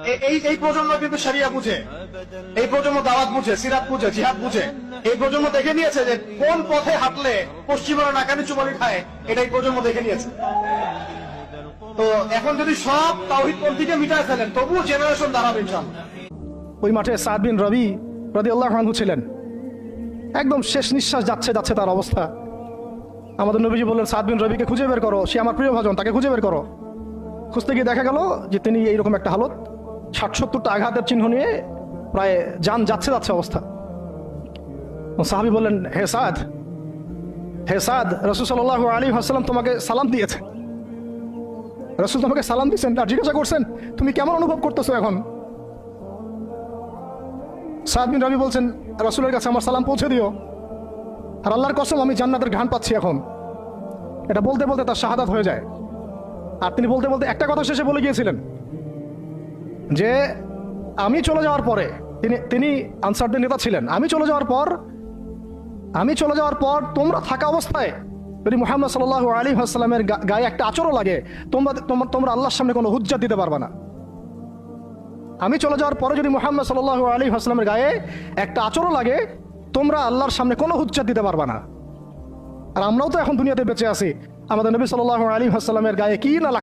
এই এই প্রজন্ম কিন্তু শরিয়া বুঝে, এই প্রজন্ম দাওয়াত বুঝে, সিরাত বুঝে, জিহাদ বুঝে। এই প্রজন্ম দেখে নিয়েছে যে কোন পথে হাঁটলে পশ্চিমারা নাকানি চুবানি খায়, এটাই প্রজন্ম দেখে নিয়েছে। তো এখন যদি সব তাওহীদপন্থীকে মিটায় ফেলেন, তবুও জেনারেশন দাঁড়াবে ইনশাআল্লাহ। ওই মাঠে সাদ বিন রবি রাদিয়াল্লাহু আনহু ছিলেন, একদম শেষ নিঃশ্বাস যাচ্ছে তার অবস্থা। আমাদের নবীজি বললেন, সাদ বিন রবিকে খুঁজে বের করো, সে আমার প্রিয় ভাজন, তাকে খুঁজে বের করো। খুঁজতে গিয়ে দেখা গেল যে তিনি এইরকম একটা হালত, ৬০-৭০টা আঘাতের চিহ্ন নিয়ে প্রায় যান যাচ্ছে অবস্থা। সাহাবী বললেন, হে সাদ, রাসূল সাল্লাল্লাহু আলাইহি ওয়াসাল্লাম তোমাকে সালাম দিয়েছে। রাসূল তোমাকে সালাম দিয়েছেন আর জিজ্ঞাসা করছেন তুমি কেমন অনুভব করতেছো এখন? সাদ বিন রবি বলছেন, রাসূলের কাছে আমার সালাম পৌঁছে দিও, আর আল্লাহর কসম আমি জান্নাতের ঘ্রাণ পাচ্ছি এখন। এটা বলতে বলতে তার শাহাদাত হয়ে যায়। আর তিনি বলতে বলতে একটা কথা শেষে বলে গিয়েছিলেন যে আমি চলে যাওয়ার পরে, তিনি আনসারদের নেতা ছিলেন, আমি চলে যাওয়ার পর তোমরা থাকা অবস্থায় যদি মুহাম্মদ সাল্লাল্লাহু আলাইহি ওয়াসাল্লামের গায়ে একটা আঁচড়ও লাগে, তোমরা আল্লাহর সামনে কোনো হুজ্জাত দিতে পারবে না। আমি চলে যাওয়ার পরে যদি মুহাম্মদ সাল্লাল্লাহু আলাইহি ওয়াসাল্লামের গায়ে একটা আঁচড়ও লাগে, তোমরা আল্লাহর সামনে কোনো হুজ্জাত দিতে পারবে না। আর আমরাও তো এখন দুনিয়াতে বেঁচে আছি, আমাদের নবী সাল্লাল্লাহু আলাইহি ওয়াসাল্লামের গায়ে কি না